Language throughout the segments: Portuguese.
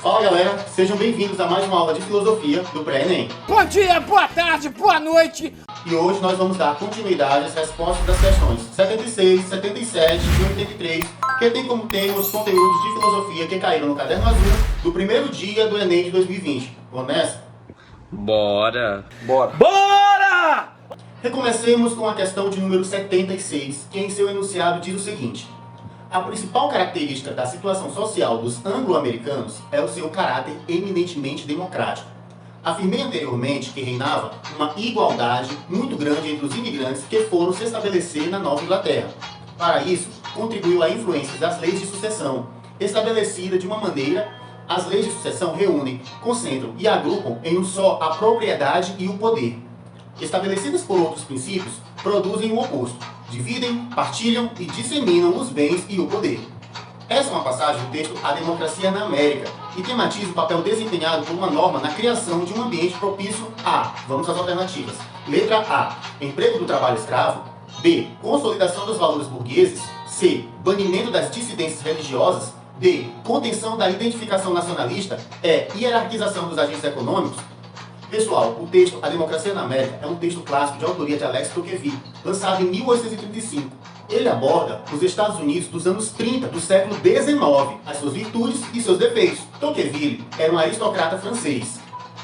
Fala galera, sejam bem-vindos a mais uma aula de filosofia do Pré-ENEM. Bom dia, boa tarde, boa noite! E hoje nós vamos dar continuidade às respostas das questões 76, 77 e 83, que tem como tema os conteúdos de filosofia que caíram no caderno azul do primeiro dia do Enem de 2020. Vamos nessa? Bora! Recomecemos com a questão de número 76, que em seu enunciado diz o seguinte: a principal característica da situação social dos anglo-americanos é o seu caráter eminentemente democrático. Afirmei anteriormente que reinava uma igualdade muito grande entre os imigrantes que foram se estabelecer na Nova Inglaterra. Para isso, contribuiu a influência das leis de sucessão, estabelecida de uma maneira. As leis de sucessão reúnem, concentram e agrupam em um só a propriedade e o poder. Estabelecidas por outros princípios, produzem o oposto. Dividem, partilham e disseminam os bens e o poder. Essa é uma passagem do texto A Democracia na América e tematiza o papel desempenhado por uma norma na criação de um ambiente propício a, vamos às alternativas. Letra A, emprego do trabalho escravo. B, consolidação dos valores burgueses. C, banimento das dissidências religiosas. D, contenção da identificação nacionalista. E, hierarquização dos agentes econômicos. Pessoal, o texto A Democracia na América é um texto clássico de autoria de Alex Tocqueville, lançado em 1835. Ele aborda os Estados Unidos dos anos 30 do século XIX, as suas virtudes e seus defeitos. Tocqueville era um aristocrata francês,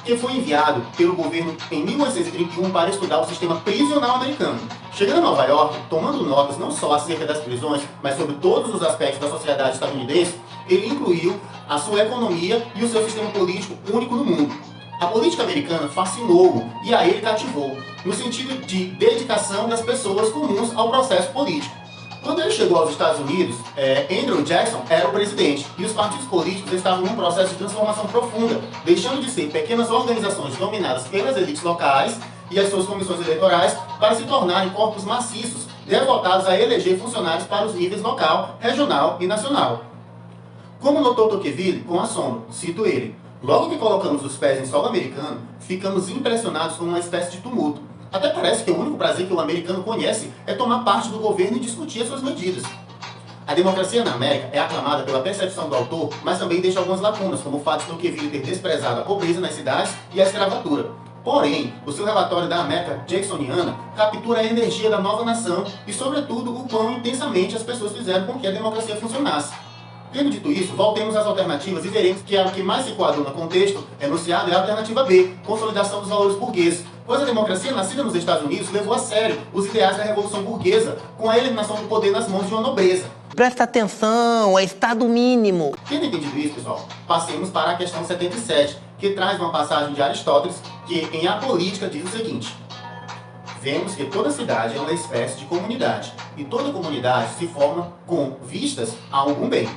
que foi enviado pelo governo em 1831 para estudar o sistema prisional americano. Chegando a Nova York, tomando notas não só acerca das prisões, mas sobre todos os aspectos da sociedade estadunidense, ele incluiu a sua economia e o seu sistema político único no mundo. A política americana fascinou-o e a ele cativou, no sentido de dedicação das pessoas comuns ao processo político. Quando ele chegou aos Estados Unidos, Andrew Jackson era o presidente e os partidos políticos estavam num processo de transformação profunda, deixando de ser pequenas organizações dominadas pelas elites locais e as suas comissões eleitorais para se tornarem corpos maciços, devotados a eleger funcionários para os níveis local, regional e nacional. Como notou Tocqueville com assombro, cito ele: logo que colocamos os pés em solo americano, ficamos impressionados com uma espécie de tumulto. Até parece que o único prazer que o americano conhece é tomar parte do governo e discutir as suas medidas. A Democracia na América é aclamada pela percepção do autor, mas também deixa algumas lacunas, como o fato de Tocqueville ter desprezado a pobreza nas cidades e a escravatura. Porém, o seu relatório da América Jacksoniana captura a energia da nova nação e, sobretudo, o quão intensamente as pessoas fizeram com que a democracia funcionasse. Tendo dito isso, voltemos às alternativas e veremos que a que mais se coaduna com o texto enunciado é a alternativa B, consolidação dos valores burgueses, pois a democracia nascida nos Estados Unidos levou a sério os ideais da Revolução Burguesa, com a eliminação do poder nas mãos de uma nobreza. Presta atenção, é estado mínimo. Tendo entendido isso, pessoal, passemos para a questão 77, que traz uma passagem de Aristóteles, que em A Política diz o seguinte: vemos que toda cidade é uma espécie de comunidade, e toda comunidade se forma com vistas a algum bem.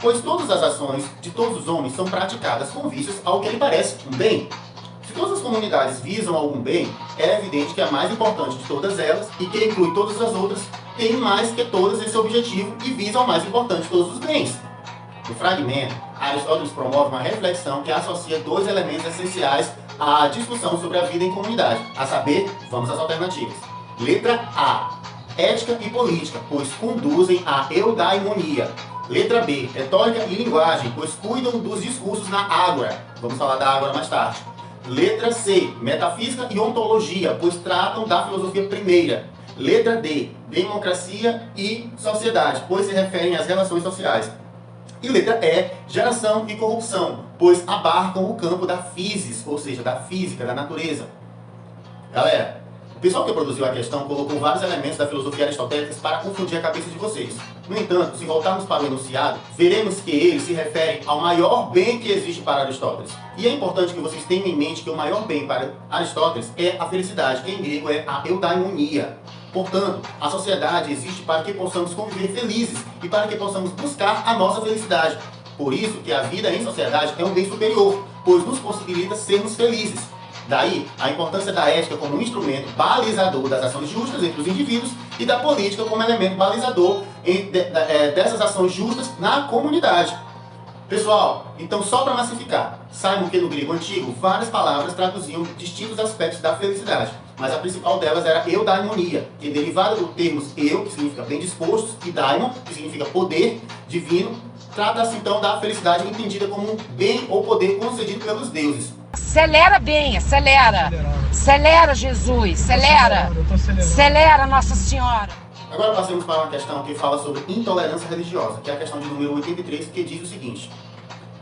Pois todas as ações de todos os homens são praticadas com vistas ao que lhe parece um bem. Se todas as comunidades visam algum bem, é evidente que a mais importante de todas elas, e que inclui todas as outras, tem mais que todas esse objetivo e visa ao mais importante de todos os bens. No fragmento, Aristóteles promove uma reflexão que associa dois elementos essenciais à discussão sobre a vida em comunidade, a saber, vamos às alternativas. Letra A, ética e política, pois conduzem à eudaimonia. Letra B, retórica e linguagem, pois cuidam dos discursos na ágora. Vamos falar da ágora mais tarde. Letra C, metafísica e ontologia, pois tratam da filosofia primeira. Letra D, democracia e sociedade, pois se referem às relações sociais. E letra E, geração e corrupção, pois abarcam o campo da physis, ou seja, da física, da natureza. Galera, o pessoal que produziu a questão colocou vários elementos da filosofia aristotélica para confundir a cabeça de vocês. No entanto, se voltarmos para o enunciado, veremos que ele se refere ao maior bem que existe para Aristóteles. E é importante que vocês tenham em mente que o maior bem para Aristóteles é a felicidade, que em grego é a eudaimonia. Portanto, a sociedade existe para que possamos conviver felizes e para que possamos buscar a nossa felicidade. Por isso que a vida em sociedade é um bem superior, pois nos possibilita sermos felizes. Daí, a importância da ética como um instrumento balizador das ações justas entre os indivíduos e da política como elemento balizador dessas ações justas na comunidade. Pessoal, então só para massificar, saibam que no grego antigo várias palavras traduziam distintos aspectos da felicidade. mas a principal delas era eudaimonia, que é derivada do termos eu, que significa bem dispostos, e daimon, que significa poder divino. Trata-se então da felicidade entendida como um bem ou poder concedido pelos deuses. Acelera bem, acelera. Acelera, Jesus, acelera. Acelera, Nossa Senhora. Agora passemos para uma questão que fala sobre intolerância religiosa, que é a questão de número 83, que diz o seguinte: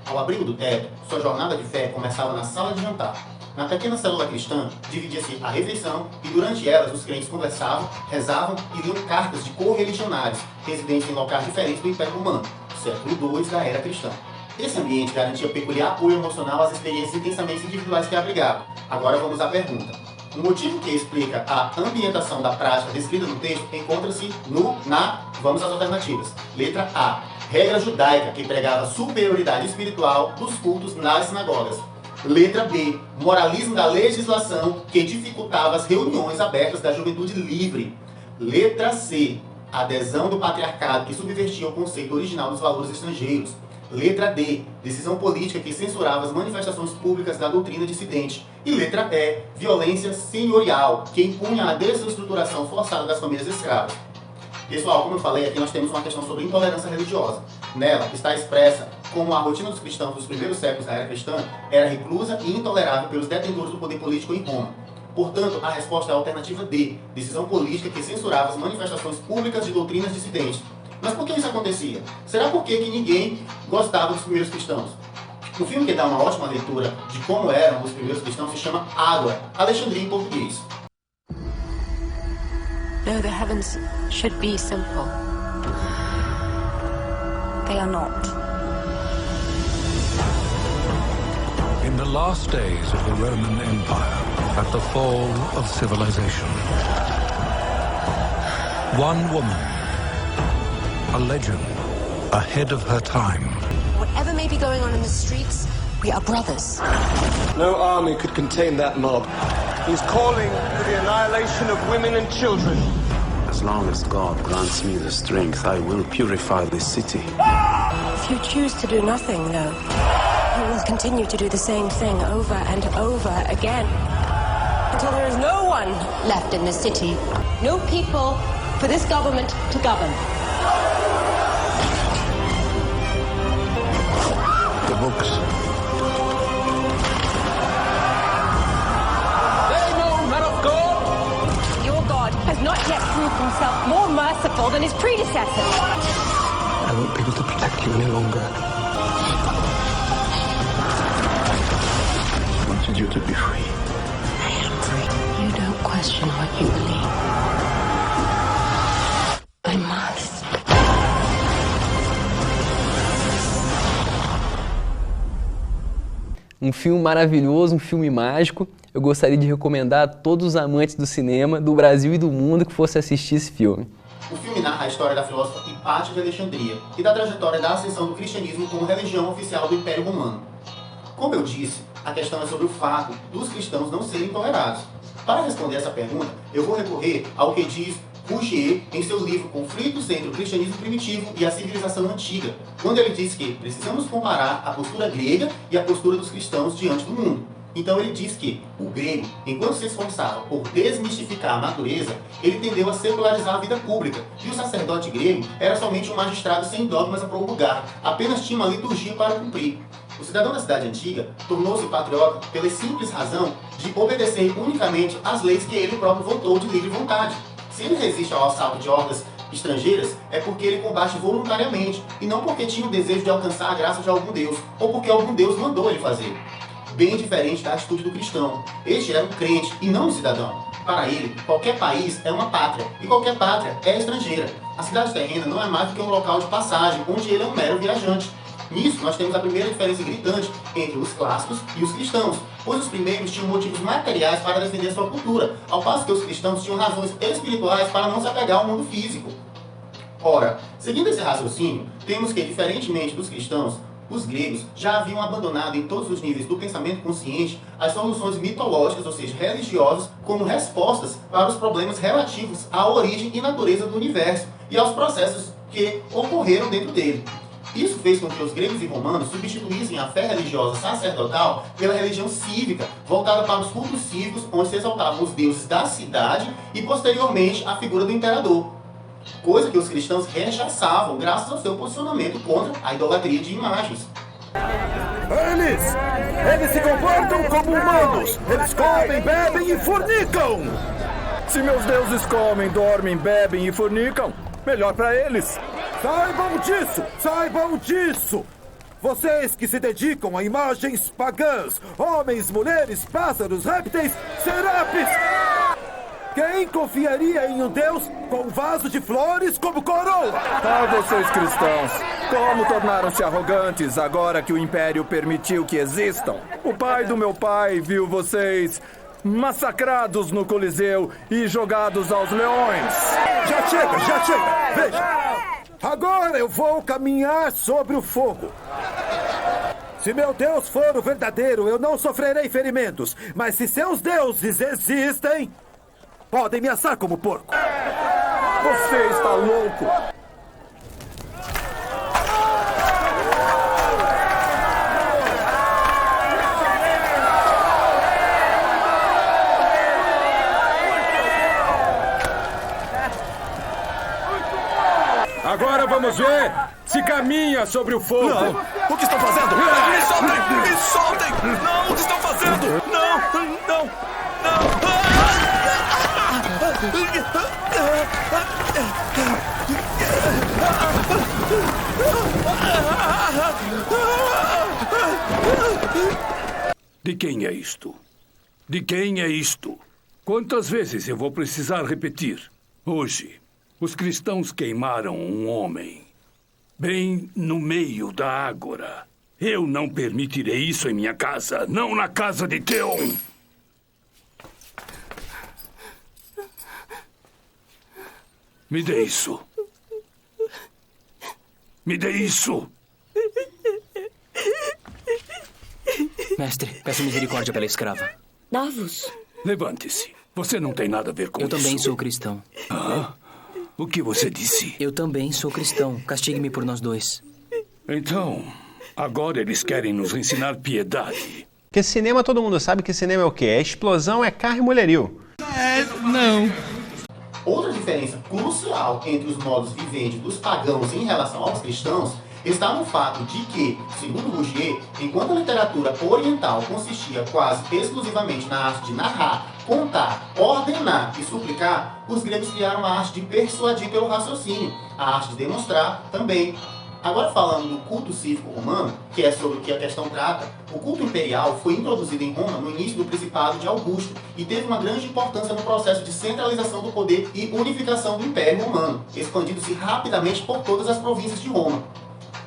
ao abrigo do teto, sua jornada de fé começava na sala de jantar. Na pequena célula cristã, dividia-se a refeição e durante elas os crentes conversavam, rezavam e liam cartas de correligionários, residentes em locais diferentes do Império Romano, século II da era cristã. Esse ambiente garantia peculiar apoio emocional às experiências intensamente individuais que abrigava. Agora vamos à pergunta. O motivo que explica a ambientação da prática descrita no texto encontra-se vamos às alternativas. Letra A. Regra judaica que pregava a superioridade espiritual dos cultos nas sinagogas. Letra B. Moralismo da legislação que dificultava as reuniões abertas da juventude livre. Letra C. Adesão do patriarcado que subvertia o conceito original dos valores estrangeiros. Letra D. Decisão política que censurava as manifestações públicas da doutrina dissidente. E letra E. Violência senhorial que impunha a desestruturação forçada das famílias escravas. Pessoal, como eu falei, aqui nós temos uma questão sobre intolerância religiosa. Nela está expressa como a rotina dos cristãos dos primeiros séculos da era cristã era reclusa e intolerável pelos detentores do poder político em Roma. Portanto, a resposta é a alternativa D, decisão política que censurava as manifestações públicas de doutrinas dissidentes. Mas por que isso acontecia? Será porque que ninguém gostava dos primeiros cristãos? O filme que dá uma ótima leitura de como eram os primeiros cristãos se chama Ágora, Alexandria em português. No, the heavens should be simple. They are not. In the last days of the Roman Empire, at the fall of civilization, one woman, a legend, ahead of her time. Whatever may be going on in the streets, we are brothers. No army could contain that mob. He's calling for the annihilation of women and children. As long as God grants me the strength, I will purify this city. If you choose to do nothing, though, you will continue to do the same thing over and over again. Until there is no one left in this city. No people for this government to govern. The books. Has not yet proved himself more merciful than his predecessors. I won't be able to protect you any longer. I wanted you to be free. I am free. You don't question what you believe. I must. Um filme maravilhoso, um filme mágico. Eu gostaria de recomendar a todos os amantes do cinema, do Brasil e do mundo, que fossem assistir esse filme. O filme narra a história da filósofa Hipátia de Alexandria e da trajetória da ascensão do cristianismo como religião oficial do Império Romano. Como eu disse, a questão é sobre o fato dos cristãos não serem tolerados. Para responder essa pergunta, eu vou recorrer ao que diz Rougier em seu livro Conflitos entre o Cristianismo Primitivo e a Civilização Antiga, quando ele diz que precisamos comparar a postura grega e a postura dos cristãos diante do mundo. Então ele diz que o grego, enquanto se esforçava por desmistificar a natureza, ele tendeu a secularizar a vida pública, e o sacerdote grego era somente um magistrado sem dogmas a promulgar, apenas tinha uma liturgia para cumprir. O cidadão da cidade antiga tornou-se patriota pela simples razão de obedecer unicamente às leis que ele próprio votou de livre vontade. Se ele resiste ao assalto de hordas estrangeiras, é porque ele combate voluntariamente, e não porque tinha o desejo de alcançar a graça de algum Deus, ou porque algum Deus mandou ele fazer. Bem diferente da atitude do cristão. Este era um crente e não um cidadão. Para ele, qualquer país é uma pátria, e qualquer pátria é estrangeira. A cidade terrena não é mais do que um local de passagem, onde ele é um mero viajante. Nisso, nós temos a primeira diferença gritante entre os clássicos e os cristãos, pois os primeiros tinham motivos materiais para defender sua cultura, ao passo que os cristãos tinham razões espirituais para não se apegar ao mundo físico. Ora, seguindo esse raciocínio, temos que, diferentemente dos cristãos, os gregos já haviam abandonado em todos os níveis do pensamento consciente as soluções mitológicas, ou seja, religiosas, como respostas para os problemas relativos à origem e natureza do universo e aos processos que ocorreram dentro dele. Isso fez com que os gregos e romanos substituíssem a fé religiosa sacerdotal pela religião cívica, voltada para os cultos cívicos, onde se exaltavam os deuses da cidade e, posteriormente, a figura do imperador. Coisa que os cristãos rechaçavam, graças ao seu posicionamento contra a idolatria de imagens. Eles se comportam como humanos! Eles comem, bebem e fornicam! Se meus deuses comem, dormem, bebem e fornicam, melhor para eles! Saibam disso! Vocês que se dedicam a imagens pagãs, homens, mulheres, pássaros, répteis, serapes! Quem confiaria em um Deus com um vaso de flores como coroa? Vocês cristãos, como tornaram-se arrogantes agora que o Império permitiu que existam? O pai do meu pai viu vocês massacrados no Coliseu e jogados aos leões. Já chega! Veja! Agora eu vou caminhar sobre o fogo. Se meu Deus for o verdadeiro, eu não sofrerei ferimentos. Mas se seus deuses existem, podem me assar como porco. Você está louco. Agora vamos ver se caminha sobre o fogo. Não. O que estão fazendo? Me soltem! Me soltem! Não! O que estão fazendo? Não! De quem é isto? De quem é isto? Quantas vezes eu vou precisar repetir? Hoje, os cristãos queimaram um homem bem no meio da ágora. Eu não permitirei isso em minha casa, não na casa de Theon. Me dê isso. Me dê isso. Mestre, peço misericórdia pela escrava. Davos. Levante-se. Você não tem nada a ver com isso. Eu também sou cristão. Ah? O que você disse? Eu também sou cristão. Castigue-me por nós dois. Então, agora eles querem nos ensinar piedade. Porque cinema, todo mundo sabe que cinema é o quê? É explosão, é carro e mulherio. Não. Outra diferença crucial entre os modos viventes dos pagãos em relação aos cristãos está no fato de que, segundo Rougier, enquanto a literatura oriental consistia quase exclusivamente na arte de narrar, contar, ordenar e suplicar, os gregos criaram a arte de persuadir pelo raciocínio, a arte de demonstrar também. Agora falando do culto cívico romano, que é sobre o que a questão trata, o culto imperial foi introduzido em Roma no início do Principado de Augusto e teve uma grande importância no processo de centralização do poder e unificação do Império Romano, expandindo-se rapidamente por todas as províncias de Roma.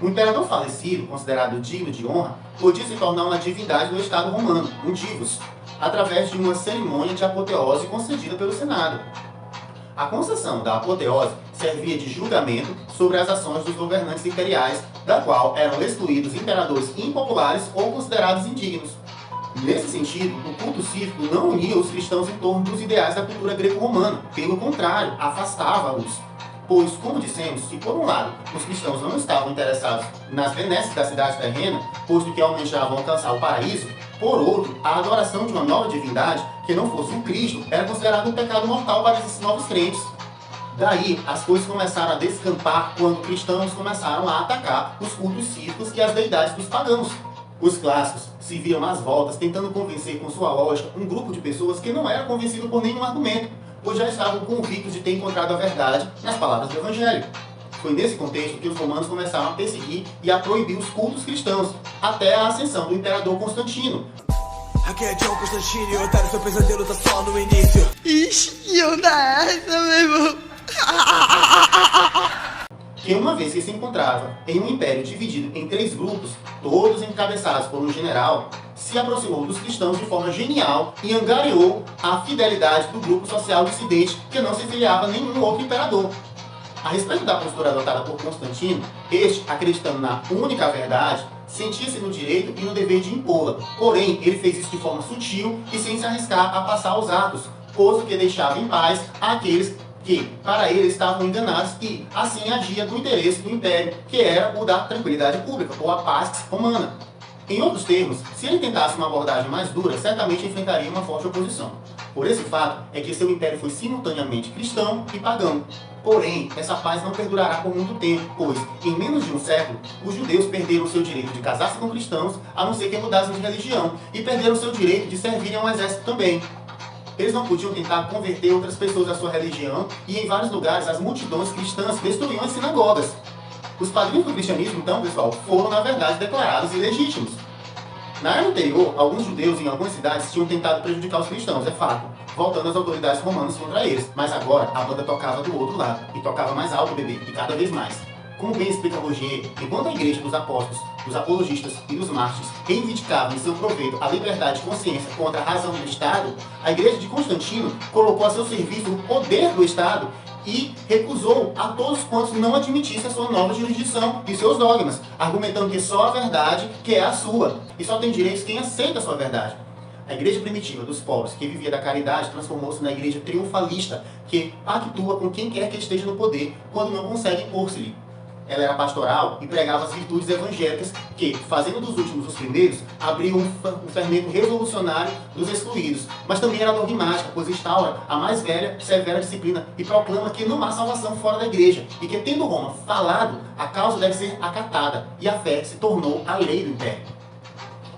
O imperador falecido, considerado digno de honra, podia se tornar uma divindade do Estado romano, um divus, através de uma cerimônia de apoteose concedida pelo Senado. A concessão da apoteose servia de julgamento sobre as ações dos governantes imperiais, da qual eram excluídos imperadores impopulares ou considerados indignos. Nesse sentido, o culto cívico não unia os cristãos em torno dos ideais da cultura greco-romana, pelo contrário, afastava-os. Pois, como dissemos, se por um lado os cristãos não estavam interessados nas benesses da cidade terrena, posto que almejavam alcançar o paraíso, por outro, a adoração de uma nova divindade, que não fosse um Cristo, era considerada um pecado mortal para esses novos crentes. Daí, as coisas começaram a descampar quando cristãos começaram a atacar os cultos cívicos e as deidades dos pagãos. Os clássicos se viram às voltas tentando convencer com sua lógica um grupo de pessoas que não era convencido por nenhum argumento, pois já estavam convictos de ter encontrado a verdade nas palavras do Evangelho. Foi nesse contexto que os romanos começaram a perseguir e a proibir os cultos cristãos, até a ascensão do imperador Constantino. Aqui é John Constantino e otário, seu pesadelo tá só no início. Ixi, que onda é essa, meu irmão? Que uma vez que se encontrava em um império dividido em 3 grupos, todos encabeçados por um general, se aproximou dos cristãos de forma genial e angariou a fidelidade do grupo social dissidente que não se filiava a nenhum outro imperador. A respeito da postura adotada por Constantino, este, acreditando na única verdade, sentia-se no direito e no dever de impô-la. Porém, ele fez isso de forma sutil e sem se arriscar a passar aos atos, posto que deixava em paz aqueles que para eles estavam enganados e assim agia do interesse do império, que era o da tranquilidade pública, ou a paz romana. Em outros termos, se ele tentasse uma abordagem mais dura, certamente enfrentaria uma forte oposição. Por esse fato é que seu império foi simultaneamente cristão e pagão. Porém, essa paz não perdurará por muito tempo, pois, em menos de um século, os judeus perderam seu direito de casar-se com cristãos, a não ser que mudassem de religião, e perderam seu direito de servirem ao exército também. Eles não podiam tentar converter outras pessoas à sua religião, e em vários lugares as multidões cristãs destruíam as sinagogas. Os padrinhos do cristianismo, então, pessoal, foram, na verdade, declarados ilegítimos. Na era anterior, alguns judeus em algumas cidades tinham tentado prejudicar os cristãos, é fato, voltando as autoridades romanas contra eles. Mas agora, a banda tocava do outro lado, e tocava mais alto, bebê, e cada vez mais. Como bem explica Rogier, enquanto a igreja dos apóstolos, dos apologistas e dos mártires reivindicavam em seu proveito a liberdade de consciência contra a razão do Estado, a igreja de Constantino colocou a seu serviço o poder do Estado e recusou a todos quantos não admitissem a sua nova jurisdição e seus dogmas, argumentando que só a verdade que é a sua, e só tem direitos quem aceita a sua verdade. A igreja primitiva dos pobres, que vivia da caridade, transformou-se na igreja triunfalista, que pactua com quem quer que esteja no poder, quando não consegue impor-se-lhe. Ela era pastoral e pregava as virtudes evangélicas que, fazendo dos últimos os primeiros, abriu um fermento revolucionário dos excluídos. Mas também era dogmática, pois instaura a mais velha, severa disciplina e proclama que não há salvação fora da igreja e que, tendo Roma falado, a causa deve ser acatada e a fé se tornou a lei do império.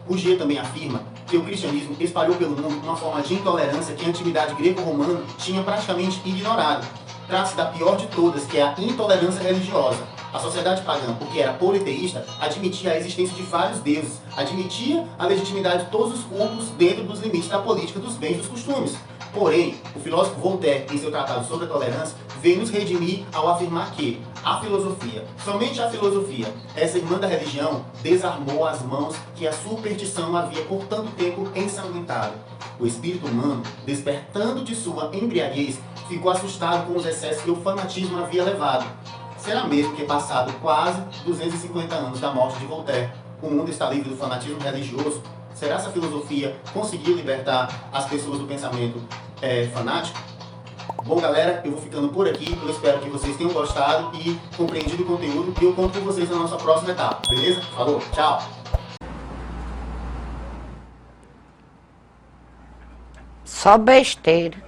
Rogier também afirma que o cristianismo espalhou pelo mundo uma forma de intolerância que a antiguidade greco-romana tinha praticamente ignorado. Trata-se da pior de todas, que é a intolerância religiosa. A sociedade pagã, porque era politeísta, admitia a existência de vários deuses, admitia a legitimidade de todos os cultos dentro dos limites da política dos bens e dos costumes. Porém, o filósofo Voltaire, em seu tratado sobre a tolerância, veio nos redimir ao afirmar que a filosofia, somente a filosofia, essa irmã da religião, desarmou as mãos que a superstição havia por tanto tempo ensanguentado. O espírito humano, despertando de sua embriaguez, ficou assustado com os excessos que o fanatismo havia levado. Será mesmo que, passado quase 250 anos da morte de Voltaire, o mundo está livre do fanatismo religioso? Será que essa filosofia conseguiu libertar as pessoas do pensamento fanático? Bom, galera, eu vou ficando por aqui. Eu espero que vocês tenham gostado e compreendido o conteúdo. E eu conto com vocês na nossa próxima etapa, beleza? Falou, tchau! Só besteira.